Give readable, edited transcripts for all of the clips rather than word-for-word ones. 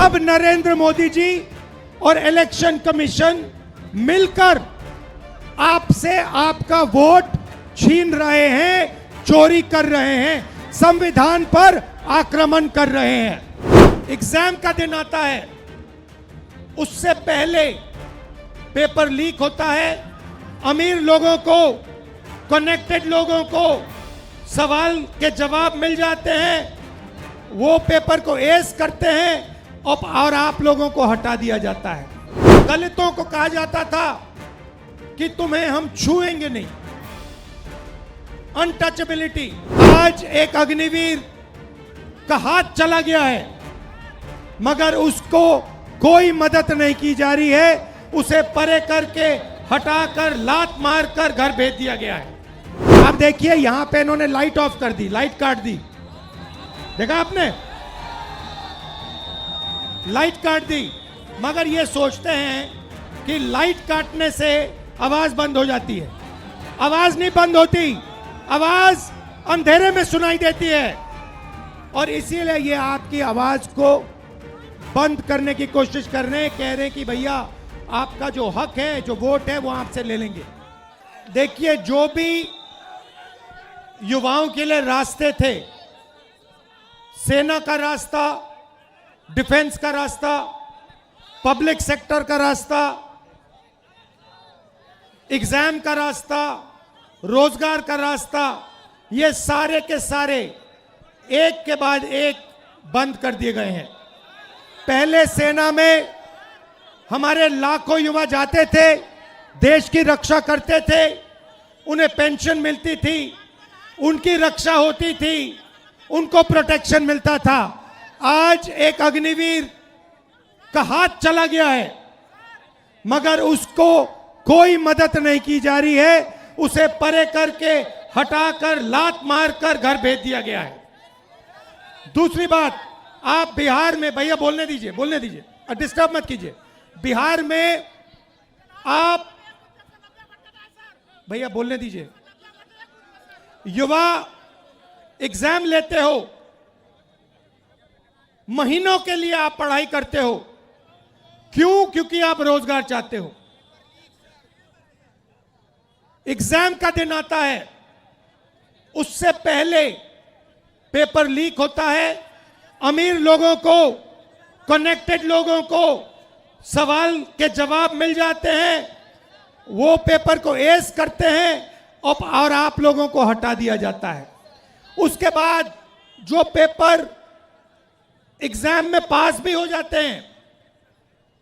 अब नरेंद्र मोदी जी और election commission मिलकर आपसे आपका वोट छीन रहे हैं, चोरी कर रहे हैं, संविधान पर आक्रमण कर रहे हैं। एग्जाम का दिन आता है, उससे पहले पेपर लीक होता है, अमीर लोगों को, कनेक्टेड लोगों को सवाल के जवाब मिल जाते हैं, वो पेपर को एस करते हैं और आप लोगों को हटा दिया जाता है। दलितों को कहा जाता था कि तुम्हें हम छुएंगे नहीं, अनटचेबिलिटी। आज एक अग्निवीर का हाथ चला गया है, मगर उसको कोई मदद नहीं की जा रही है, उसे परे करके हटाकर लात मारकर घर भेज दिया गया है। आप देखिए यहां पे इन्होंने लाइट ऑफ कर दी, लाइट काट दी, देखा आपने, लाइट काट दी। मगर ये सोचते हैं कि लाइट काटने से आवाज बंद हो जाती है। आवाज नहीं बंद होती, आवाज अंधेरे में सुनाई देती है, और इसीलिए ये आपकी आवाज को बंद करने की कोशिश कर रहे हैं। कह रहे हैं कि भैया आपका जो हक है, जो वोट है, वो आपसे ले लेंगे। देखिए, जो भी युवाओं के लिए रास्ते थे, सेना का रास्ता, डिफेंस का रास्ता, पब्लिक सेक्टर का रास्ता, एग्जाम का रास्ता, रोजगार का रास्ता, ये सारे के सारे एक के बाद एक बंद कर दिए गए हैं। पहले सेना में हमारे लाखों युवा जाते थे, देश की रक्षा करते थे, उन्हें पेंशन मिलती थी, उनकी रक्षा होती थी, उनको प्रोटेक्शन मिलता था। आज एक अग्निवीर का हाथ चला गया है, मगर उसको कोई मदद नहीं की जा रही है, उसे परे करके हटाकर लात मारकर घर भेज दिया गया है। दूसरी बात, आप बिहार में, भैया बोलने दीजिए, बोलने दीजिए, डिस्टर्ब मत कीजिए। बिहार में आप, भैया बोलने दीजिए, युवा एग्जाम लेते हो, महीनों के लिए आप पढ़ाई करते हो, क्यों? क्योंकि आप रोजगार चाहते हो। एग्जाम का दिन आता है, उससे पहले पेपर लीक होता है, अमीर लोगों को, कनेक्टेड लोगों को सवाल के जवाब मिल जाते हैं, वो पेपर को एस करते हैं और आप लोगों को हटा दिया जाता है। उसके बाद जो पेपर एग्जाम में पास भी हो जाते हैं,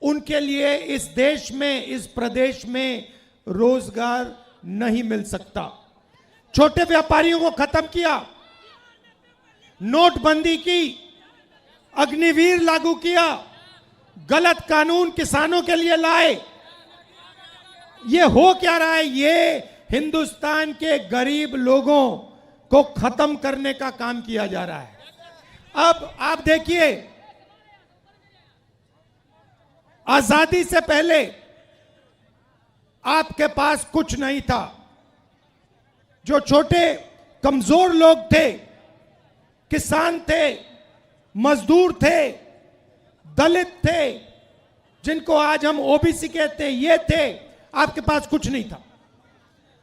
उनके लिए इस देश में, इस प्रदेश में रोजगार नहीं मिल सकता। छोटे व्यापारियों को खत्म किया, नोटबंदी की, अग्निवीर लागू किया, गलत कानून किसानों के लिए लाए। ये हो क्या रहा है? ये हिंदुस्तान के गरीब लोगों को खत्म करने का काम किया जा रहा है। अब आप देखिए, आजादी से पहले आपके पास कुछ नहीं था। जो छोटे कमजोर लोग थे, किसान थे, मजदूर थे, दलित थे, जिनको आज हम ओबीसी कहते हैं, ये थे, आपके पास कुछ नहीं था।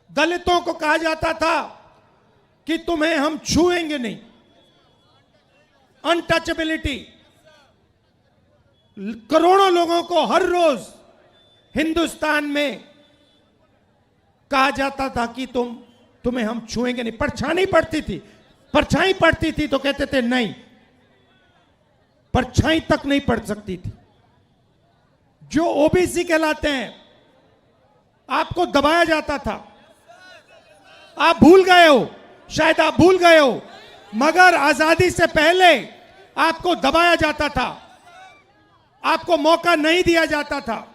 दलितों को कहा जाता था कि तुम्हें हम छुएंगे नहीं, अनटचेबिलिटी। करोड़ों लोगों को हर रोज हिंदुस्तान में कहा जाता था कि तुम्हें हम छुएंगे नहीं। परछाई पड़ती थी, परछाई पड़ती थी तो कहते थे नहीं, परछाई तक नहीं पड़ सकती थी। जो ओबीसी कहलाते हैं, आपको दबाया जाता था। आप भूल गए हो, शायद आप भूल गए हो, मगर आजादी से पहले आपको दबाया जाता था, आपको मौका नहीं दिया जाता था।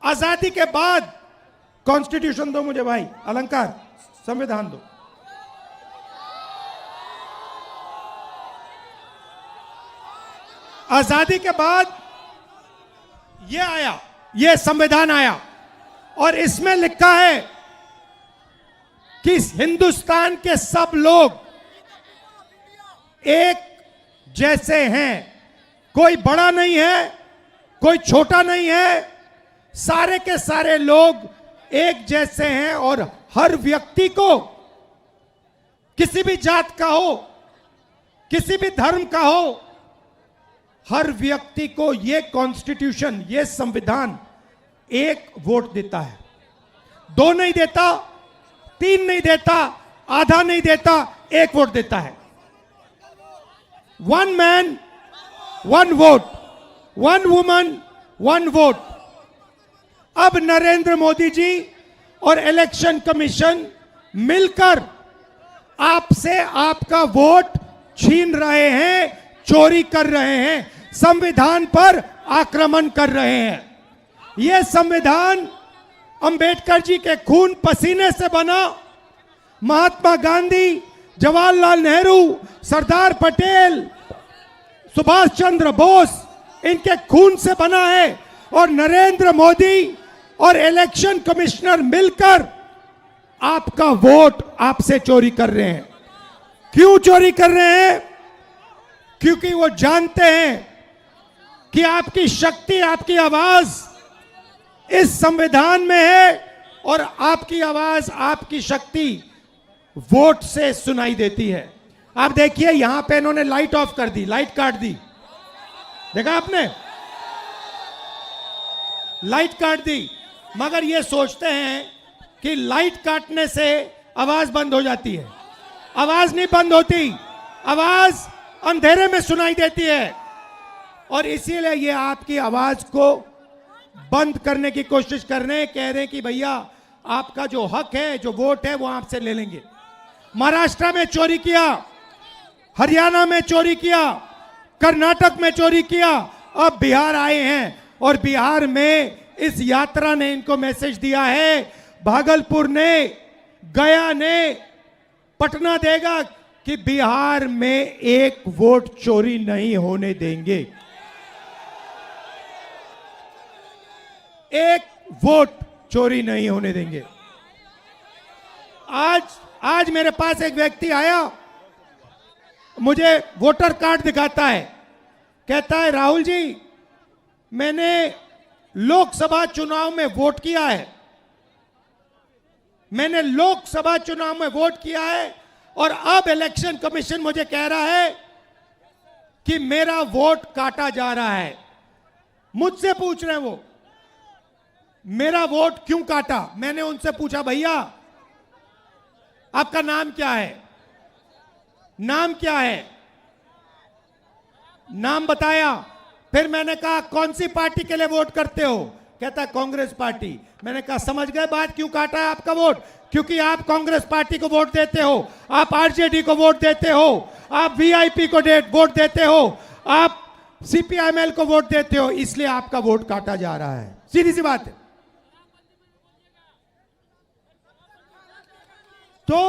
आजादी के बाद, कॉन्स्टिट्यूशन दो मुझे भाई, अलंकार, संविधान दो। आजादी के बाद ये आया, ये संविधान आया, और इसमें लिखा है कि हिंदुस्तान के सब लोग एक जैसे हैं, कोई बड़ा नहीं है, कोई छोटा नहीं है, सारे के सारे लोग एक जैसे हैं और हर व्यक्ति को, किसी भी जात का हो, किसी भी धर्म का हो, हर व्यक्ति को यह कॉन्स्टिट्यूशन, यह संविधान एक वोट देता है। 2 नहीं देता, 3 नहीं देता, आधा नहीं देता, 1 वोट देता है। 1 मैन 1 वोट, 1 वुमन 1 वोट। अब नरेंद्र मोदी जी और इलेक्शन कमीशन मिलकर आपसे आपका वोट छीन रहे हैं, चोरी कर रहे हैं, संविधान पर आक्रमण कर रहे हैं। यह संविधान अंबेडकर जी के खून पसीने से बना, महात्मा गांधी, जवाहरलाल नेहरू, सरदार पटेल, सुभाष चंद्र बोस, इनके खून से बना है। और नरेंद्र मोदी और इलेक्शन कमिश्नर मिलकर आपका वोट आपसे चोरी कर रहे हैं। क्यों चोरी कर रहे हैं? क्योंकि वो जानते हैं कि आपकी शक्ति, आपकी आवाज इस संविधान में है और आपकी आवाज, आपकी शक्ति वोट से सुनाई देती है। आप देखिए यहां पे इन्होंने लाइट ऑफ कर दी, लाइट काट दी, देखा आपने? लाइट काट दी, मगर ये सोचते हैं कि लाइट काटने से आवाज बंद हो जाती है। आवाज नहीं बंद होती, आवाज अंधेरे में सुनाई देती है। और इसीलिए ये आपकी आवाज को बंद करने की कोशिश कर रहे हैं, कह रहे हैं कि भैया आपका जो हक है, जो वोट है, वो आपसे ले लेंगे। महाराष्ट्र में चोरी किया, हरियाणा में चोरी किया, कर्नाटक में चोरी किया, अब बिहार आए हैं और बिहार में इस यात्रा ने इनको मैसेज दिया है, भागलपुर ने, गया ने, पटना देगा कि बिहार में 1 वोट चोरी नहीं होने देंगे। 1 वोट चोरी नहीं होने देंगे। आज मेरे पास एक व्यक्ति आया, मुझे वोटर कार्ड दिखाता है, कहता है राहुल जी मैंने लोकसभा चुनाव में वोट किया है, मैंने लोकसभा चुनाव में वोट किया है और अब इलेक्शन कमीशन मुझे कह रहा है कि मेरा वोट काटा जा रहा है। मुझसे पूछ रहे हैं वो मेरा वोट क्यों काटा। मैंने उनसे पूछा भैया आपका नाम क्या है, नाम क्या है, नाम बताया। फिर मैंने कहा कौन सी पार्टी के लिए वोट करते हो, कहता कांग्रेस पार्टी। मैंने कहा समझ गए बात, क्यों काटा है आपका वोट? क्योंकि आप कांग्रेस पार्टी को वोट देते हो, आप आरजेडी को वोट देते हो, आप वीआईपी को वोट देते हो, आप सीपीआईएमएल को वोट देते हो, इसलिए आपका वोट काटा जा रहा है। सीधी सी बात है। तो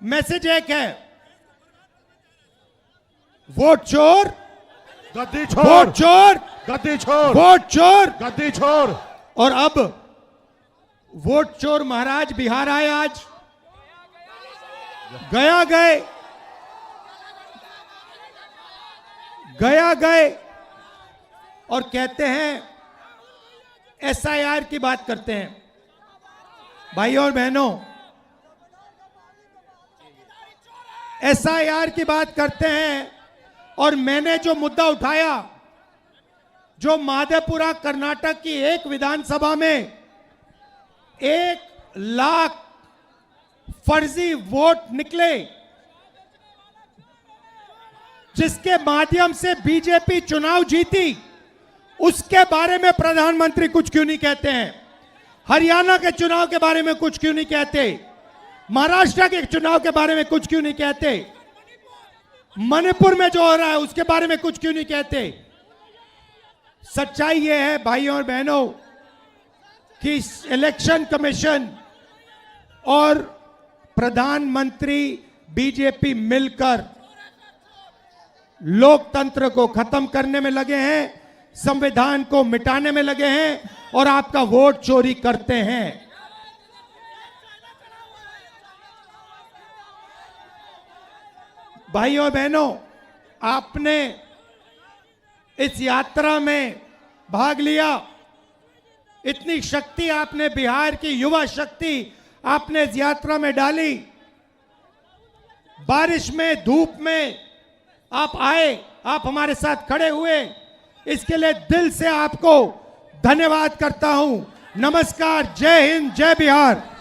मैसेज एक है, वोट चोर गद्दी छोड़, वोट चोर गद्दी छोड़, वोट चोर गद्दी छोड़। और अब वोट चोर महाराज बिहार आए, आज गया गए, गया गए और कहते हैं एसआईआर की बात करते हैं। भाइयों और बहनों, एसआईआर की बात करते हैं और मैंने जो मुद्दा उठाया, जो माधेपुरा कर्नाटक की एक विधानसभा में 1 लाख फर्जी वोट निकले, जिसके माध्यम से बीजेपी चुनाव जीती, उसके बारे में प्रधानमंत्री कुछ क्यों नहीं कहते हैं? हरियाणा के चुनाव के बारे में कुछ क्यों नहीं कहते? महाराष्ट्र के चुनाव के बारे में कुछ क्यों नहीं कहते? मणिपुर में जो हो रहा है उसके बारे में कुछ क्यों नहीं कहते? सच्चाई यह है भाइयों और बहनों कि इलेक्शन कमीशन और प्रधानमंत्री बीजेपी मिलकर लोकतंत्र को खत्म करने में लगे हैं, संविधान को मिटाने में लगे हैं और आपका वोट चोरी करते हैं। भाइयों बहनों, आपने इस यात्रा में भाग लिया। इतनी शक्ति आपने, बिहार की युवा शक्ति आपने इस यात्रा में डाली। बारिश में, धूप में आप आए, आप हमारे साथ खड़े हुए, इसके लिए दिल से आपको धन्यवाद करता हूं। नमस्कार, जय हिंद, जय बिहार।